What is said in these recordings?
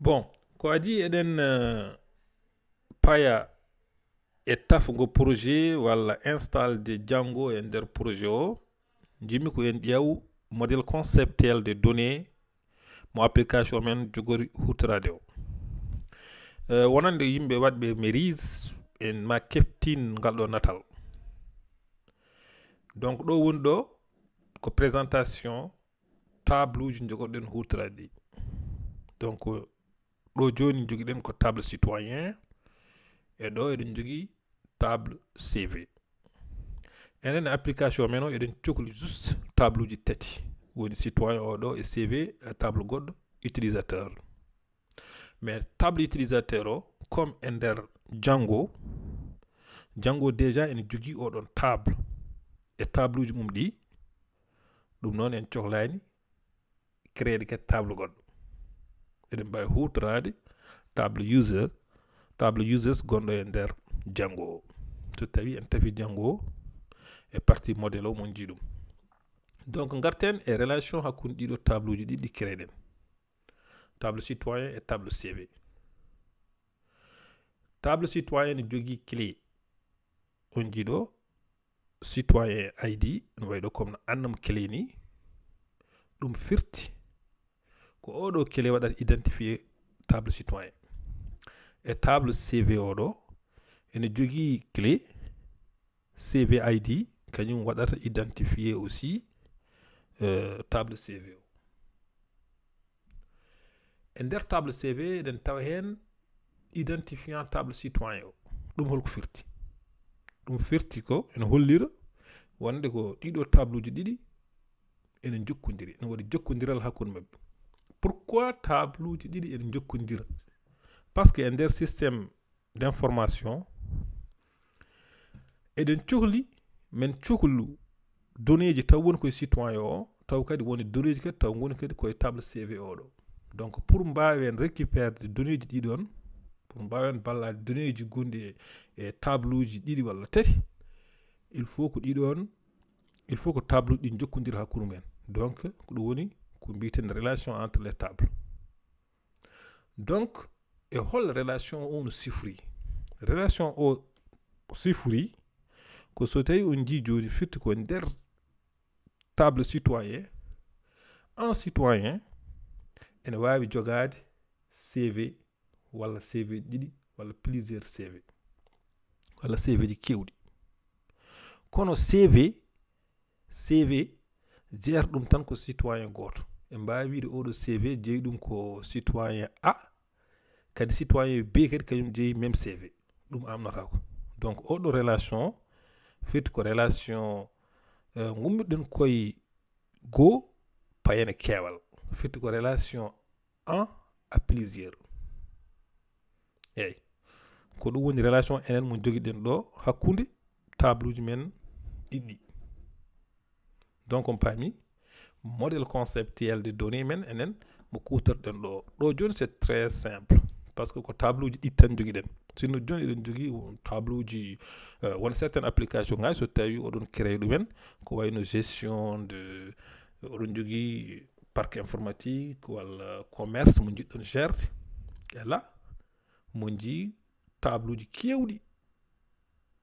Bon, ko adi eɗen paya e tafgo projet walla installde Django e nder projet o jimmi ko en ƴeew modèle conceptuel de données mo application men jogori hutorade o wonande yimɓe waɗɓe maîtrise en ma keftin ngal ɗo natal. Donc ɗo woni ɗo ko présentation table uji jogorɗen hutorade ɗi. Donc ɗo joni joguiɗen ko table citoyen e ɗo eɗen jogui table CV. Enen application men o eɗen cohli juste table uji tati woni citoyen oɗo e CV table goɗɗo utilisateur. Mais table utilisateur o comme e nder Django déjà ene jogui oɗon table e table uji mum ɗi ɗum noon en cohlani créede kadi table goɗɗo eɗen mbawi hutorade table users gonɗo e nder Django o. So tawi en tafi Django e partie modèle o mon jiiɗum. Donc garten e relation hakkude ɗiɗo table uji ɗiɗi créeɗen table citoyen e table CV. Table citoyen ne jogui clé on jiiɗo citoyen ID no wayɗo comme no annam clé ni ɗum firti ko oɗo clé waɗata identifier table citoyen e table CV oɗo ene jogui clé CV ID kañum waɗata identifier aussi table CV o. E nder table CV eɗen tawa hen identifiant table citoyen o ɗum holko firti. ɗum firti ko ene hollira wonde ko ɗiɗo table uji ɗiɗi ene jokkodiri ene waɗi jokkodiral hakkude mabɓe. Pourquoi table uji ɗiɗi ene jokkodira? Par ce que e nder système d'information eɗen cohli min cohlu données ji taw woni koye citoyen o taw kadi woni données ji kadi taw goni kadi koye table CV oɗo. Donc pour mbawen récupérer données ji ɗiɗon pour mbawen ballade données ji gonɗi e table uji ɗiɗi walla tati il faut ko ɗiɗon il faut ko table uji ɗi jokkodira hakkude mumen. Donc ko ɗum woni ko mbiten relation entre les tables. Donc e hol relation o no sifori. Relation o sifori ko so tawi on jii joni firti ko nder table citoyen un citoyen ene wawi jogade CV walla CV ɗiɗi walla plusieurs CV walla CV ji kewɗi. Kono CV jeer ɗum tan ko citoyen goto e mbawi wiide oɗo CV jeeyi ɗum ko citoyen A kadi citoyen B kadi kañum jeeyi même CV ɗum amnata ko. Donc oɗo relation firti ko relation gummiɗen koye goo payene keewal firti ko relation 1 à plusieurs. Eyyi ko ɗum woni relation enen mo joguiɗen ɗo hakkude table uji men ɗiɗɗi. Donc on paami modèle conceptuel de données men enen mo kutorɗen ɗo joni c'est très simple par ce que ko table uji ɗiɗi tan joguiɗen. Sinno joni eɗen jogui table uji won certaine application ngaji so tawi oɗon créé ɗumen ko wayno gestion de oɗon jogui parc informatique walla commerce mo jiɗɗon gerde et là mo jii table uji kewɗi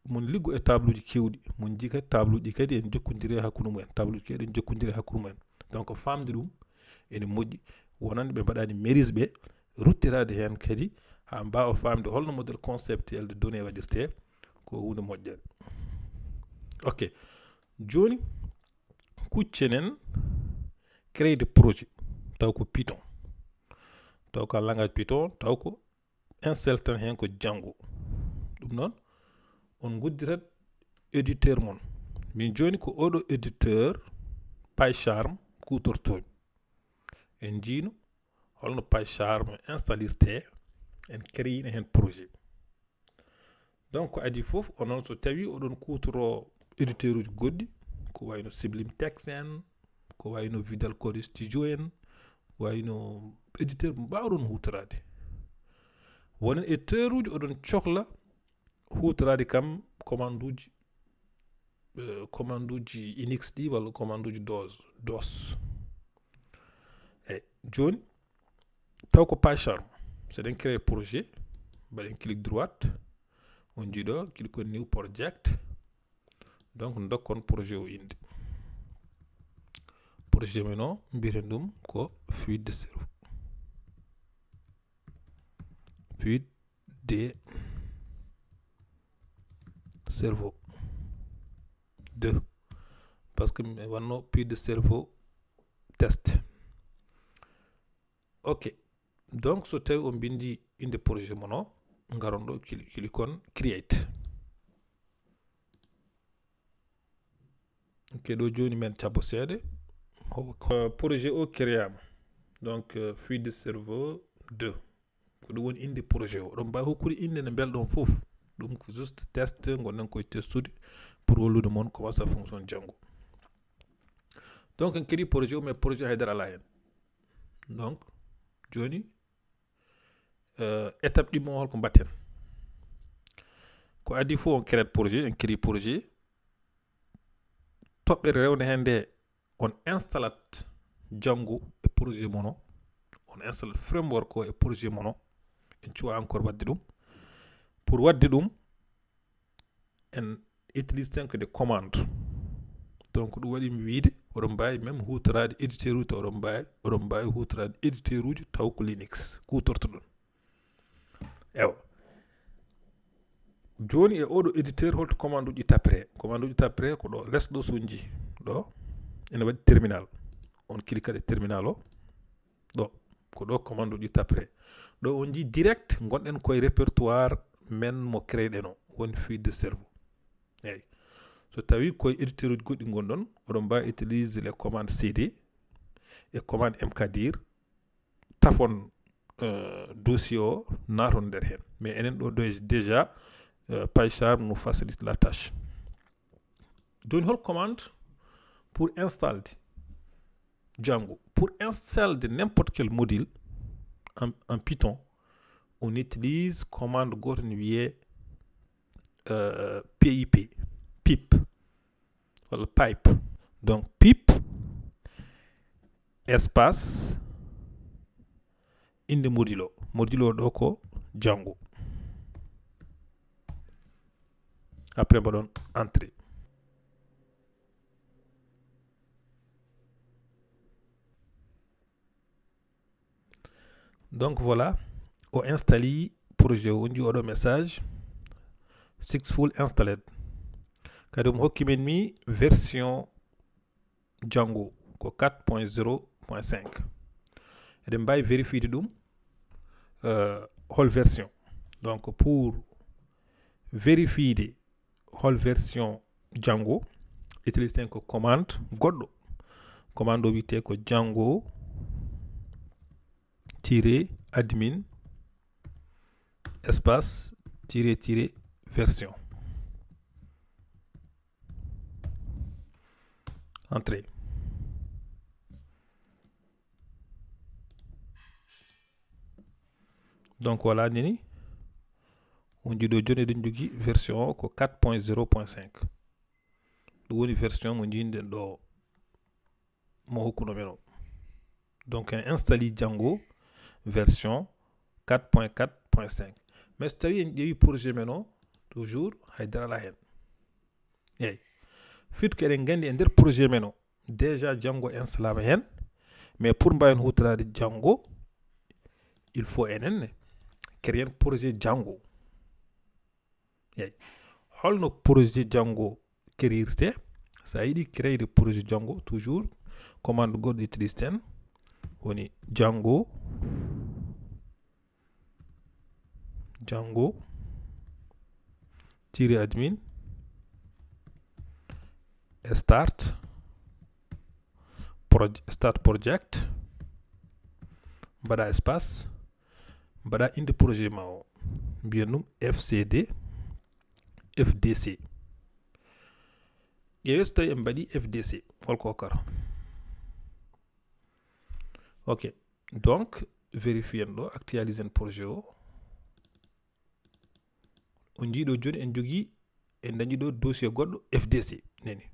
mon liggo e table uji kewɗi mon jii kadi table uji kadi en jokkodiri e hakkude mumen table uji kewɗi en jokkodiri e hakkude mumen. Donc famde ɗum ene moƴƴi wonande ɓe mbaɗani maîtrise ɓe ruttirade hen kadi ha mbawa famde holno modèle conceptuel de données waɗirte ko hunde moƴƴere. Ok joni kuccenen créer de projet taw ko Python taw ko langage Python taw ko installe tan hen ko Django ɗum noon on gudditat éditeur mon min joni ko oɗo éditeur PyCharm kutortomi en jiino holno PyCharm installirte en créina hen projet. Donc ko adi foof onon so tawi oɗon kutoro éditeur uji goɗɗi ko wayno Sublime Text en ko wayno Visual Code Studio en wayno éditeur mbawɗon hutorade wonen éditeur uji oɗon cohla hutorade kam commande uji Unix ɗi walla commande uji DOS. Eyyi joni taw ko PyCharm so eɗen créé projet mbaɗen clic droite on jiiɗo clic on new project donc dokkon projet o inde projet men o mbiyeten ɗum ko fuite de cerveau fuite de cerveau 2 parce que mi wanno fuite de cerveau test. Ok, donc so tawi on bindi inde projet mon o ngaron ɗo clic on create. Ok, ɗo joni men cabbo seeɗa projet o créama donc fuite de cerveau 2 ko ɗum woni inde projet o. ɗon mbawi hokkude inde nde belɗon fof ɗum ko juste test gonɗen koye testude pour wallude mon comment ça fonctionne janngo. Donc en créé projet o mais projet haydara ala hen. Donc joni étape ɗimmo holko mbatten ko adi fof on créate projet en créé projet toɓɓere rewde hen nde on installat janngo e projet mon o on installat framework o e projet mon o en cuwa encore wadde ɗum pour wadde ɗum en utilise tan que des commandes. Donc ɗum waɗi mi wiide oɗon mbawi même hutorade éditeur uji taw oɗon mbawi hutorade éditeur uji taw ko Linux kutorto ɗon. Ewa joni e oɗo éditeur holto commande uji tapre ko ɗo less ɗo sonji ɗo ene waɗi terminal on cliquat e terminal o ɗo ko ɗo commande uji tapre ɗo on ji direct gonɗen koye répertoire men mo créeɗen o woni fuite de cerveau. Eyyi so tawi koye éditeur uji goɗɗi gonɗon oɗon mbawi utiliser les commandes cd et commande mkdir tafon dossier o naton nder hen mais enen ɗo déjà PyCharm nous facilite la tâche. Joni hol commande pour installer Django. Pour installer n'importe quel module en Python, on utilise commande goto wiye pip wala pipe. Donc pip espace inde module o ɗo ko Django. Après mbaɗon entrée. Donc voilà o installe projet o woni oɗo message successful installed kadi omo hokki men mi version Django ko 4.0.5 eɗen mbawi vérifier ɗum hol version. Donc pour vérifier hol version Django utilise ko commande goɗɗo commande o wiyete ko Django -admin espace version entrée. Donc voilà nini on jiiɗo joni eɗen jogui version ko 4.0.5 ɗum woni version mo jinɗen ɗo mo hokkuno men o. Donc en installe Django version 4.4.5 mais so tawi en ƴeewi projet men o toujours haydara ala hen. Eyyi firti ko eɗen gandi e nder projet men o déjà Django installama hen mais pour mbawen hutorade Django il faut enenne créer un projet Django. Eyyi holno projet Django créirte sa yiɗi créer projet Django toujours commande goɗɗo utilise ten woni Django -admin start project mbaɗa espace mbaɗa inde projet ma o mbiyen ɗum fdc ƴeewe so tawi en mbaɗi fdc holko hokkata. Ok donc vérifien ɗo actualise en projet o on jiiɗo joni en jogui en dañi ɗo dossier goɗɗo fdc neni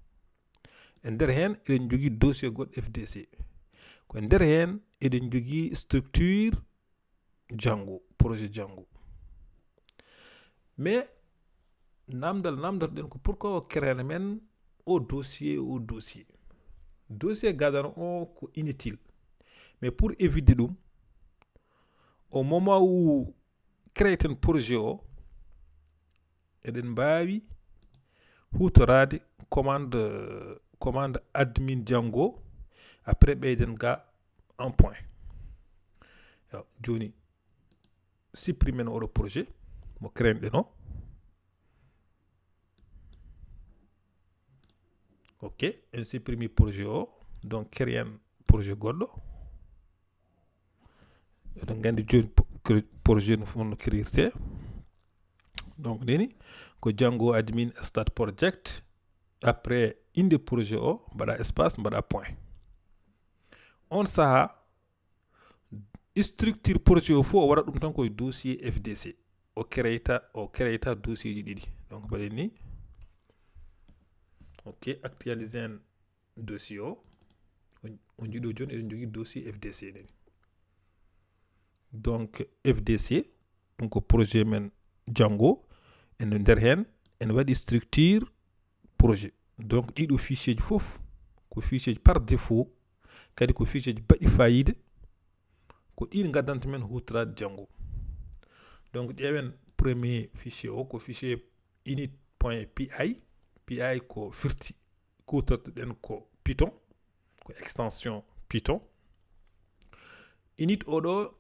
e nder hen eɗen jogui dossier goɗɗo fdc ko nder hen eɗen jogui structure Django projet Django mais namdal den ko pourquoi o créer men au dossier gadano o ko inutile mais pour éviter ɗum au moment où créer ten projet o eɗen mbawi hutorade commande admin Django après ɓeyden ga en point joni supprimen oɗo projet mo créen ɗen o ok en supprimi projet o donc créen projet goɗɗo eɗen gandi joni projet no créirte donc neni ko Django admin start project après inde projet o mbaɗa espace mbaɗa point on saha structure projet o fof o waɗa ɗum tan koye dossier FDC o créita dossier ji ɗiɗi donc mbaɗen ni ok actualise en dossier o on jiiɗo joni eɗen jogui dossier FDC neni donc FDC ɗum ko projet men Django ene nder hen ene waɗi structure projet donc ɗiɗo fichier ji fof ko fichier ji par défaut kadi ko fichier ji baɗi fayida ko ɗin gaddanta men hutorade Django donc ƴeewen premier fichier o ko fichier init.py pi ko firti kutortoɗen ko Python ko extension Python init oɗo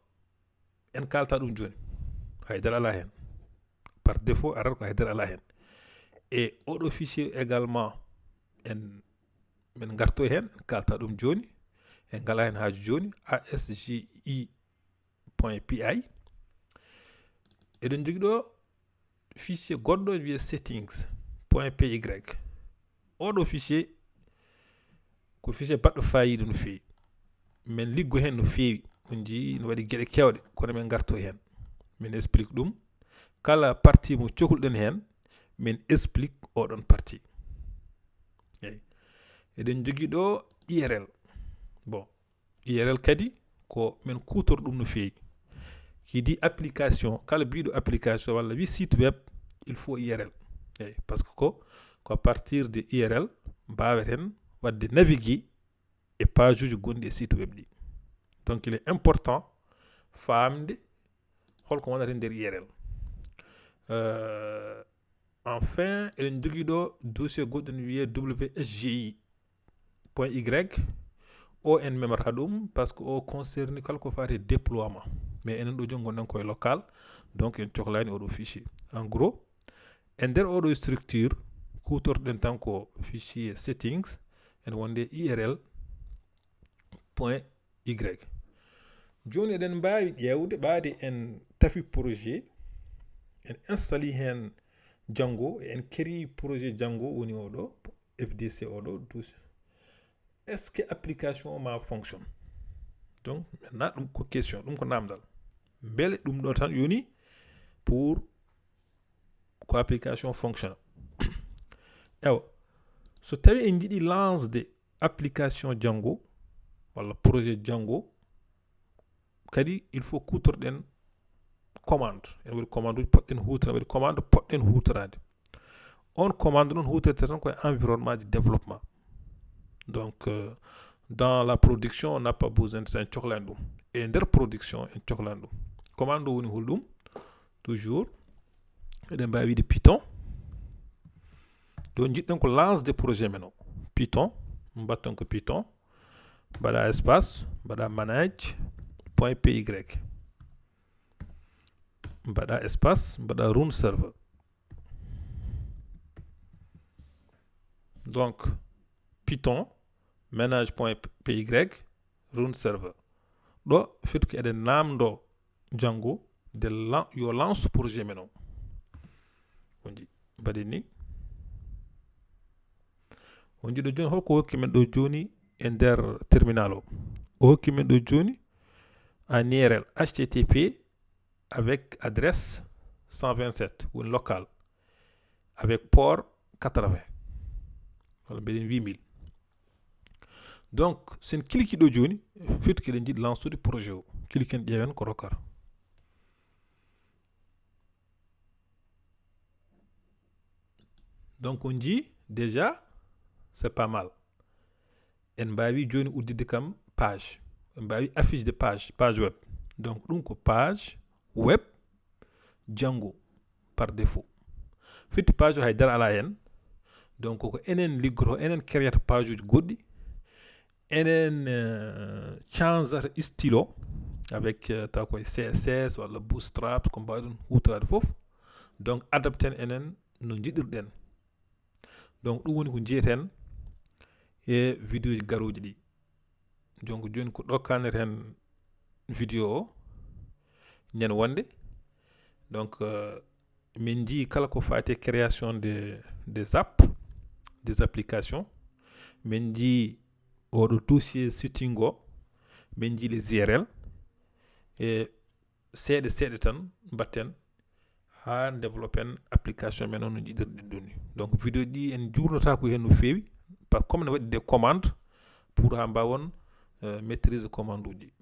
en kalta ɗum joni haydara ala hen par défaut arata ko haydara ala hen et oɗo fichier également min garto hen en kalta ɗum joni en ngala hen haaju joni asgi.py eɗen jogui ɗo fichier goɗɗo wiye settings.py oɗo fichier ko fichier baɗɗo fayida no fewi min liggo hen no fewi on jii no waɗi gueɗe kewɗe kono min garto hen min explique ɗum kala partie mo cohluɗen hen min explique oɗon partie eyyi eɗen jogui ɗo IRL bon IRL kadi ko min kutor ɗum no fewi qui dit application kala biɗo application walla wi site web il faut IRL eyyi par ce que ko à partir de IRL mbaweten wadde naviguer e page uji gonɗi e site web ɗi donc il est important famde holko wonata nder IRL enfin eɗen jogui ɗo dossier goɗɗo ne wiye WSGI.y o en memata ɗum par ce que o concerne kala ko fate déploiement mais enen ɗo joni gonɗen koye local donc en cohlani oɗo fichier en gros e nder oɗo structure kutorɗen tan ko fichier settings en wonde IRL.y joni eɗen mbawi ƴewde ɓaade en tafi projet en installe hen Django en créé projet Django woni oɗo FDC oɗo est ce que application ma fonctionne donc maintenant ɗum ko question ɗum ko namdal beele ɗum ɗo tan yoni pour ko application fonctionne ewa so tawi en jiiɗi lancede application Django walla projet Django kadi il faut kutorɗen commande en waɗi commande uji poɗɗen hutorade waɗi commande poɗɗen hutorade on commande noon hutorte tan koye environnement de développement donc dans la production on n'a pas besoin de ça en cohlani ɗum e nder production en cohlani ɗum commande o woni holɗum toujours eɗen mbawi wiide Python ɗo jiɗɗen ko lance de projet men o Python mbatton ko Python mbaɗa espace mbaɗa manage.py mbaɗa espace mbaɗa run server donc Python manage.py run server ɗo firti eɗen namdo Django de yo lance projet men o onji mbaɗen ni on jiiɗo joni holko hokki men ɗo joni e nder terminal o hokki men ɗo joni en URL HTTP avec adresse 127 woni local avec port 80 walla mbiɗen 8000 donc sen clique ɗo joni firti eɗen jiiɗi lancude projet o cliquen ƴeewen ko rokkata donc on dit déjà c'est pas mal en mbawi joni uddide kam page en mbawi affiche de page web donc ɗum ko page web Django par défaut fitti page o haydara ala hen donc ko enen liggoto enen créata page uji goɗɗi enen changeata style o avec taw koye CSS walla bootstrap ko mbawɗon hutorade foof donc adapten enen no jiɗirɗen donc ɗum woni ko jiyeten e vidéo ji garoji ɗi donc joni ko ɗo kalneten vidéo o ñande wonde donc min jii kala ko fati création des apps des applications min jii oɗo dossier setting o min jii les URL e seeɗa tan mbatten ha développen application men on no jiɗirɗen ɗum ni donc vidéo ɗi en jurnata ko hen no fewi par comme ne waɗi des commandes pour ha mbawon maîtrise commande uji